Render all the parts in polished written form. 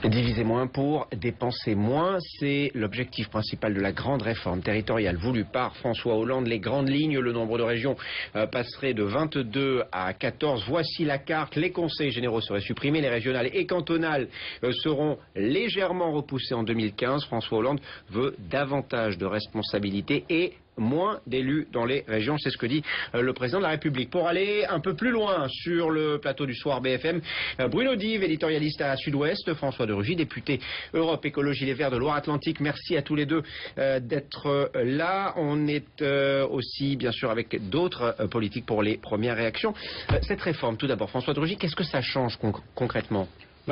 Diviser moins pour dépenser moins, c'est l'objectif principal de la grande réforme territoriale voulue par François Hollande. Les grandes lignes, le nombre de régions passerait de 22 à 14. Voici la carte. Les conseils généraux seraient supprimés, les régionales et cantonales seront légèrement repoussées en 2015. François Hollande veut davantage de responsabilités et moins d'élus dans les régions, c'est ce que dit le président de la République. Pour aller un peu plus loin sur le plateau du Soir BFM, Bruno Dive, éditorialiste à Sud-Ouest, François de Rugy, député Europe Écologie Les Verts de Loire-Atlantique. Merci à tous les deux d'être là. On est aussi bien sûr avec d'autres politiques pour les premières réactions. Cette réforme, tout d'abord, François de Rugy, qu'est-ce que ça change concrètement ?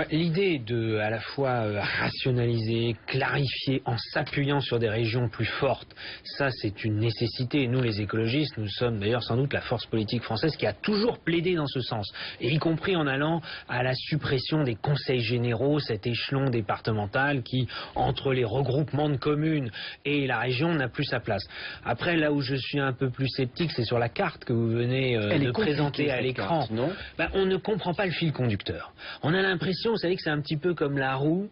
L'idée de à la fois rationaliser, clarifier en s'appuyant sur des régions plus fortes, ça c'est une nécessité. Nous les écologistes, nous sommes d'ailleurs sans doute la force politique française qui a toujours plaidé dans ce sens, et y compris en allant à la suppression des conseils généraux, cet échelon départemental qui, entre les regroupements de communes et la région, n'a plus sa place. Après, là où je suis un peu plus sceptique, c'est sur la carte que vous venez de présenter à l'écran. On ne comprend pas le fil conducteur. On a l'impression, vous savez, que c'est un petit peu comme la roue,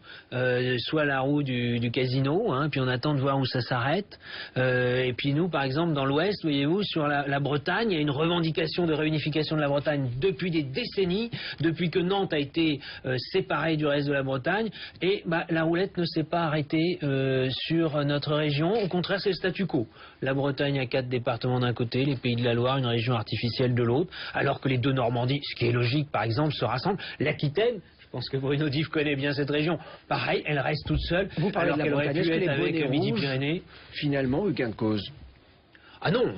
soit la roue du casino, puis on attend de voir où ça s'arrête. Et puis nous, par exemple, dans l'Ouest, voyez-vous, sur la Bretagne, il y a une revendication de réunification de la Bretagne depuis des décennies, depuis que Nantes a été séparée du reste de la Bretagne, et la roulette ne s'est pas arrêtée sur notre région. Au contraire, c'est le statu quo. La Bretagne a 4 départements d'un côté, les Pays de la Loire, une région artificielle de l'autre, alors que les deux Normandies, ce qui est logique, par exemple, se rassemblent. L'Aquitaine, je pense que Bruno Dive connaît bien cette région. Pareil, elle reste toute seule. Vous parlez alors de la qu'elle aurait Bretagne, pu est-ce que être les avec bonnets Midi-Pyrénées. Finalement, eu gain de cause. Ah non,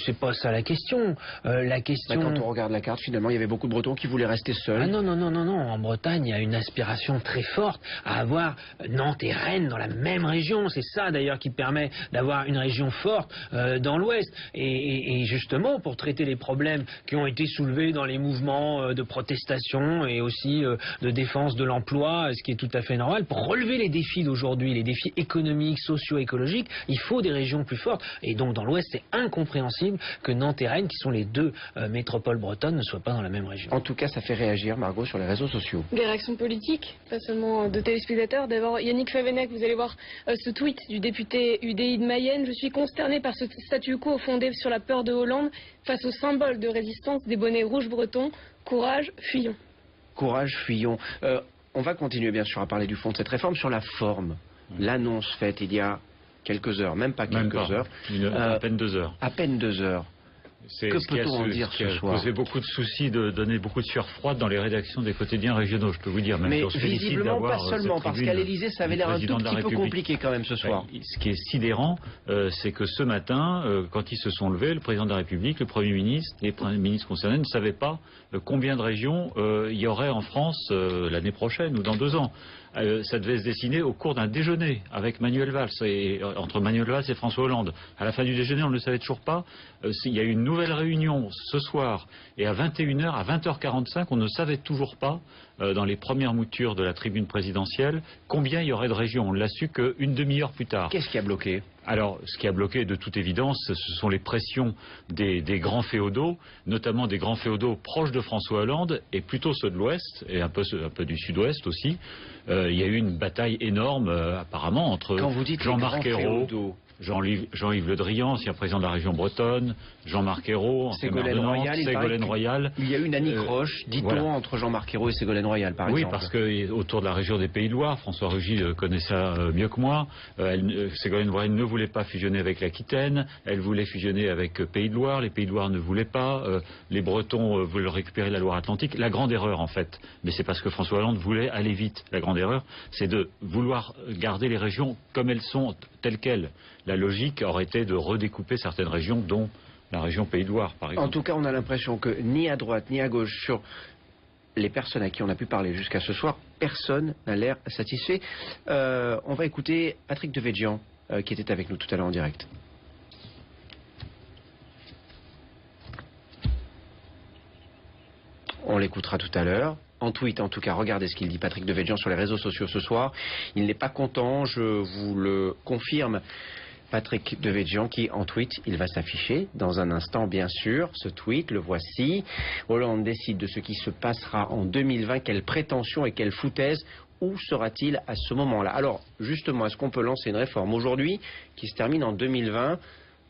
c'est pas ça la question. La question. Quand on regarde la carte, finalement, il y avait beaucoup de Bretons qui voulaient rester seuls. Ah non. En Bretagne, il y a une aspiration très forte à avoir Nantes et Rennes dans la même région. C'est ça d'ailleurs qui permet d'avoir une région forte dans l'Ouest. Et justement, pour traiter les problèmes qui ont été soulevés dans les mouvements de protestation et aussi de défense de l'emploi, ce qui est tout à fait normal, pour relever les défis d'aujourd'hui, les défis économiques, socio-écologiques, il faut des régions plus fortes. Et donc dans l'Ouest, c'est incompréhensible que Nantes et Rennes, qui sont les deux métropoles bretonnes, ne soient pas dans la même région. En tout cas, ça fait réagir, Margot, sur les réseaux sociaux. Des réactions politiques, pas seulement de téléspectateurs. D'abord, Yannick Favennec, vous allez voir ce tweet du député UDI de Mayenne. Je suis consterné par ce statu quo fondé sur la peur de Hollande face au symbole de résistance des bonnets rouges bretons. Courage, fuyons. Courage, fuyons. On va continuer, bien sûr, à parler du fond de cette réforme. Sur la forme, l'annonce faite il y a quelques heures, même pas quelques heures. À peine 2 heures. À peine 2 heures. Que peut-on en dire ce soir ? Posé beaucoup de soucis, de donner beaucoup de sueur froide dans les rédactions des quotidiens régionaux, je peux vous dire. Même mais visiblement pas seulement, parce qu'à l'Élysée, ça avait l'air un tout petit peu compliqué quand même ce soir. Ce qui est sidérant, c'est que ce matin, quand ils se sont levés, le président de la République, le Premier ministre, les premiers ministres concernés ne savaient pas combien de régions il y aurait en France l'année prochaine ou dans 2 ans. Ça devait se dessiner au cours d'un déjeuner avec Manuel Valls, entre Manuel Valls et François Hollande. À la fin du déjeuner, on ne le savait toujours pas. Il y a eu une nouvelle réunion ce soir, et à 21h, à 20h45, on ne savait toujours pas, dans les premières moutures de la tribune présidentielle, combien il y aurait de régions. On ne l'a su qu'une demi-heure plus tard. Qu'est-ce qui a bloqué ? Alors, ce qui a bloqué, de toute évidence, ce sont les pressions des grands féodaux, notamment des grands féodaux proches de François Hollande, et plutôt ceux de l'Ouest, et un peu du Sud-Ouest aussi. Il y a eu une bataille énorme, apparemment, entre Jean-Marc Ayrault, Jean-Yves Le Drian, ancien président de la région bretonne, Jean-Marc Ayrault, Ségolène Royal. Il y a eu une anicroche, dit-on, entre Jean-Marc Ayrault et Ségolène Royal, par exemple. Oui, parce que autour de la région des Pays de Loire, François Rugy connaît ça mieux que moi, Ségolène Royal ne voulait pas fusionner avec l'Aquitaine, elle voulait fusionner avec Pays de Loire, les Pays de Loire ne voulaient pas, les Bretons voulaient récupérer la Loire-Atlantique. La grande erreur, en fait, mais c'est parce que François Hollande voulait aller vite. La grande erreur, c'est de vouloir garder les régions comme elles sont, telles quelles. La logique aurait été de redécouper certaines régions, dont la région Pays de Loire, par exemple. En tout cas, on a l'impression que ni à droite ni à gauche, sur les personnes à qui on a pu parler jusqu'à ce soir, personne n'a l'air satisfait. On va écouter Patrick Devedjian, qui était avec nous tout à l'heure en direct. On l'écoutera tout à l'heure. En tweet, en tout cas, regardez ce qu'il dit, Patrick Devedjian, sur les réseaux sociaux ce soir. Il n'est pas content, je vous le confirme. Patrick Devedjian qui, en tweet, il va s'afficher dans un instant, bien sûr. Ce tweet, le voici. Hollande décide de ce qui se passera en 2020. Quelle prétention et quelle foutaise. où sera-t-il à ce moment-là? Alors, justement, est-ce qu'on peut lancer une réforme aujourd'hui qui se termine en 2020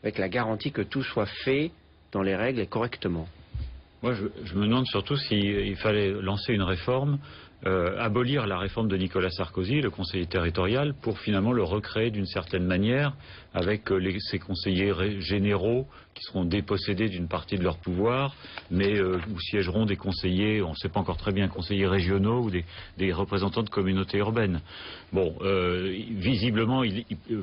avec la garantie que tout soit fait dans les règles et correctement? Moi, je me demande surtout s'il fallait lancer une réforme, abolir la réforme de Nicolas Sarkozy, le conseiller territorial, pour finalement le recréer d'une certaine manière avec ces conseillers généraux qui seront dépossédés d'une partie de leur pouvoir, mais où siégeront des conseillers, on ne sait pas encore très bien, conseillers régionaux ou des représentants de communautés urbaines. Bon, visiblement,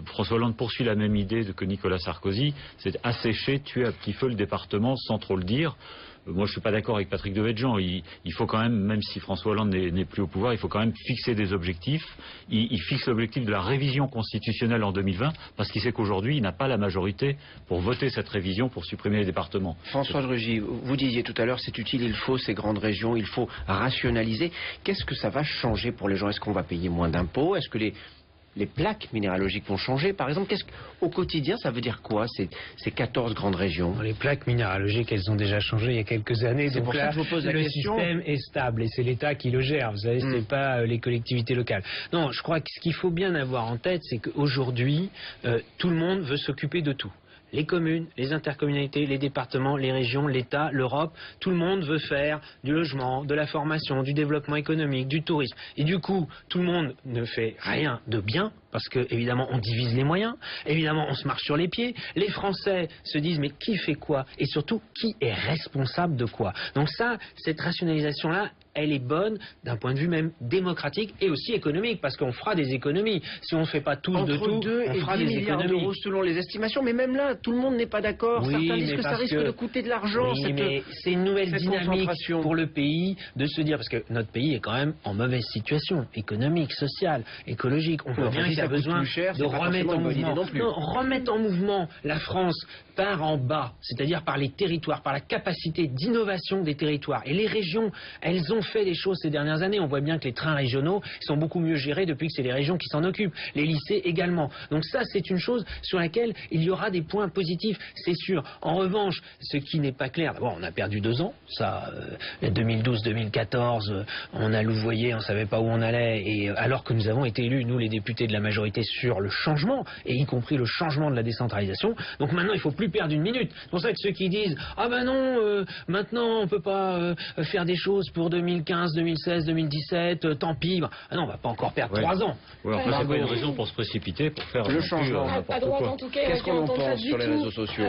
François Hollande poursuit la même idée que Nicolas Sarkozy, c'est assécher, tuer à petit feu le département sans trop le dire. Moi, je suis pas d'accord avec Patrick Devedjian. Il faut quand même si François Hollande n'est plus au pouvoir, il faut quand même fixer des objectifs. Il fixe l'objectif de la révision constitutionnelle en 2020, parce qu'il sait qu'aujourd'hui, il n'a pas la majorité pour voter cette révision pour supprimer les départements. François de Rugy, vous disiez tout à l'heure, c'est utile, il faut ces grandes régions, il faut rationaliser. Qu'est-ce que ça va changer pour les gens? Est-ce qu'on va payer moins d'impôts? Est-ce que les plaques minéralogiques vont changer, par exemple? Au quotidien, ça veut dire quoi, ces 14 grandes régions? Les plaques minéralogiques, elles ont déjà changé il y a quelques années. C'est pour ça que je vous pose la question. Le système est stable et c'est l'État qui le gère. Vous savez, c'est pas les collectivités locales. Non, je crois que ce qu'il faut bien avoir en tête, c'est qu'aujourd'hui, tout le monde veut s'occuper de tout. Les communes, les intercommunalités, les départements, les régions, l'État, l'Europe, tout le monde veut faire du logement, de la formation, du développement économique, du tourisme. Et du coup, tout le monde ne fait rien de bien, parce que évidemment on divise les moyens, évidemment on se marche sur les pieds. Les Français se disent mais qui fait quoi? Et surtout, qui est responsable de quoi? Donc ça, cette rationalisation-là, elle est bonne d'un point de vue même démocratique et aussi économique, parce qu'on fera des économies. Si on ne fait pas tous de tout, on fera des milliards économies. d'euros selon les estimations, mais même là, tout le monde n'est pas d'accord. Oui, certains disent que ça risque de coûter de l'argent. Oui, mais c'est une nouvelle dynamique pour le pays de se dire, parce que notre pays est quand même en mauvaise situation économique, sociale, écologique. On voit bien qu'il y a besoin de remettre en mouvement. Non, remettre en mouvement la France par en bas, c'est-à-dire par les territoires, par la capacité d'innovation des territoires. Et les régions, elles ont fait des choses ces dernières années. On voit bien que les trains régionaux sont beaucoup mieux gérés depuis que c'est les régions qui s'en occupent. Les lycées également. Donc ça, c'est une chose sur laquelle il y aura des points positifs, c'est sûr. En revanche, ce qui n'est pas clair, d'abord, on a perdu 2 ans. Ça, 2012-2014, on a louvoyé, on ne savait pas où on allait. Et alors que nous avons été élus, nous les députés de la majorité, sur le changement, et y compris le changement de la décentralisation. Donc maintenant, il ne faut plus perdre une minute. C'est pour ça que ceux qui disent « Ah ben non, maintenant on ne peut pas faire des choses pour 2015, 2016, 2017, tant pis. » Ah non, on ne va pas encore perdre 3 ans. Ouais, enfin, c'est pas une raison pour se précipiter, pour faire le changement. À droite, en tout cas, qu'est-ce qu'on en pense sur les réseaux sociaux?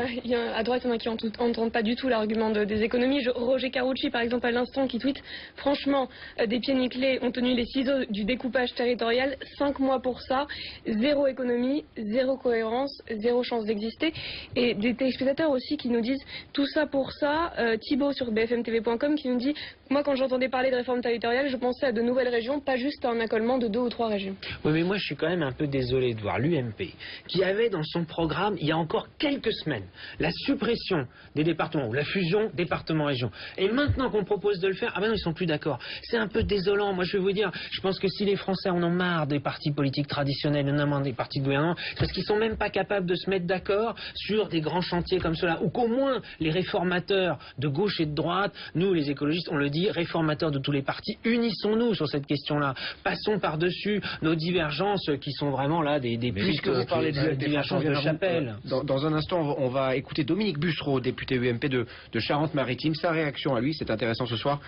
À droite, il y en a qui n'entendent pas du tout l'argument des économies. Roger Carucci, par exemple, à l'instant, qui tweet « Franchement, des pieds nickelés ont tenu les ciseaux du découpage territorial, 5 mois pour ça, 0 économie, 0 cohérence, 0 chance d'exister. » Et des téléspectateurs aussi qui nous disent « Tout ça pour ça ». Thibaut sur bfmtv.com qui nous dit « Moi, quand j'entendais parler de réforme territoriale, je pensais à de nouvelles régions, pas juste à un accolement de 2 ou 3 régions. » Oui, mais moi, je suis quand même un peu désolé de voir l'UMP, qui avait dans son programme, il y a encore quelques semaines, la suppression des départements, ou la fusion département-région. Et maintenant qu'on propose de le faire, ah ben non, ils sont plus d'accord. C'est un peu désolant. Moi, je vais vous dire, je pense que si les Français en ont marre des partis politiques traditionnels, en ont marre des partis de gouvernement, c'est parce qu'ils sont même pas capables de se mettre d'accord sur des grands chantiers comme cela, ou qu'au moins les réformateurs de gauche et de droite, nous les écologistes, on le dit, réformateurs de tous les partis, unissons-nous sur cette question-là. Passons par-dessus nos divergences qui sont vraiment là des puisque vous parlez de divergences de chapelle. Dans un instant, on va écouter Dominique Bussereau, député UMP de Charente-Maritime. Sa réaction à lui, c'est intéressant ce soir,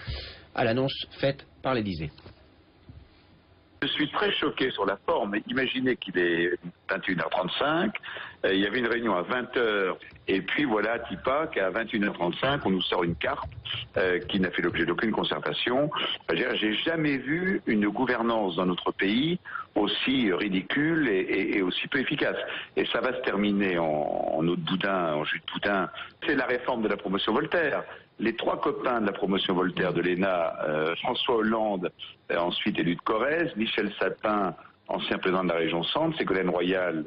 à l'annonce faite par l'Élysée. Je suis très choqué sur la forme. Imaginez qu'il est 21h35, il y avait une réunion à 20h, et puis voilà Tipa qu'à 21h35, on nous sort une carte qui n'a fait l'objet d'aucune concertation. J'ai jamais vu une gouvernance dans notre pays aussi ridicule et aussi peu efficace. Et ça va se terminer en eau de boudin, en jus de boudin. C'est la réforme de la promotion Voltaire. Les 3 copains de la promotion Voltaire de l'ENA, François Hollande, ensuite élu de Corrèze, Michel Sapin, ancien président de la région Centre, Ségolène Royal,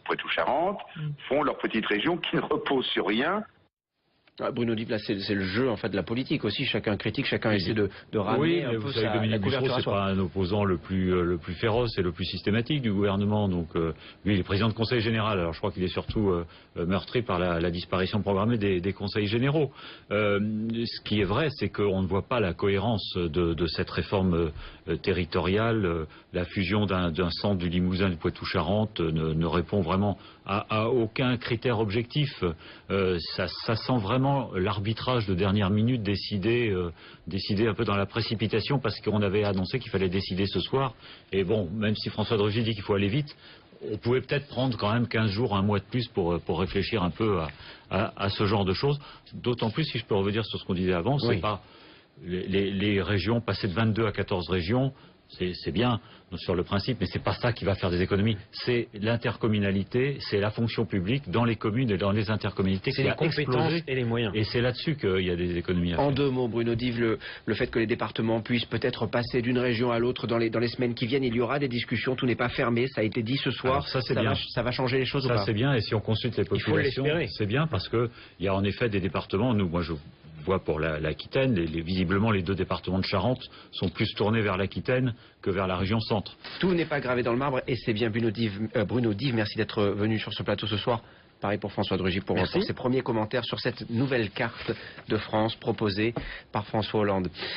Poitou-Charentes, font leur petite région qui ne repose sur rien. Bruno Dive, là, c'est le jeu en fait de la politique aussi. Chacun critique, chacun essaie de ramener oui, un mais peu vous savez, la Dominique couverture Bussereau, à c'est soi. pas un opposant le plus féroce et le plus systématique du gouvernement. Donc, lui, il est président de conseil général. Alors, je crois qu'il est surtout meurtri par la disparition programmée des conseils généraux. Ce qui est vrai, c'est qu'on ne voit pas la cohérence de cette réforme territoriale. La fusion d'un centre du Limousin et du Poitou-Charentes ne répond vraiment à aucun critère objectif. Ça sent vraiment l'arbitrage de dernière minute décidé un peu dans la précipitation parce qu'on avait annoncé qu'il fallait décider ce soir. Et bon, même si François de Rugy dit qu'il faut aller vite, on pouvait peut-être prendre quand même 15 jours, un mois de plus pour réfléchir un peu à ce genre de choses. D'autant plus, si je peux revenir sur ce qu'on disait avant, c'est pas les régions, passer de 22 à 14 régions, c'est bien sur le principe, mais c'est pas ça qui va faire des économies. C'est l'intercommunalité, c'est la fonction publique dans les communes et dans les intercommunalités qui a explosé. C'est les compétences et les moyens. Et c'est là-dessus qu'il y a des économies à faire. En 2 mots, Bruno Dive, le fait que les départements puissent peut-être passer d'une région à l'autre dans les semaines qui viennent, il y aura des discussions, tout n'est pas fermé, ça a été dit ce soir. Alors ça, c'est bien. Ça va changer les choses ou pas? Ça, c'est bien, et si on consulte les populations, c'est bien parce qu'il y a en effet des départements, moi je vois pour l'Aquitaine, visiblement les 2 départements de Charente sont plus tournés vers l'Aquitaine que vers la région centre. Tout n'est pas gravé dans le marbre et c'est bien Bruno Dive, merci d'être venu sur ce plateau ce soir. Pareil pour François de Rugy pour ses premiers commentaires sur cette nouvelle carte de France proposée par François Hollande.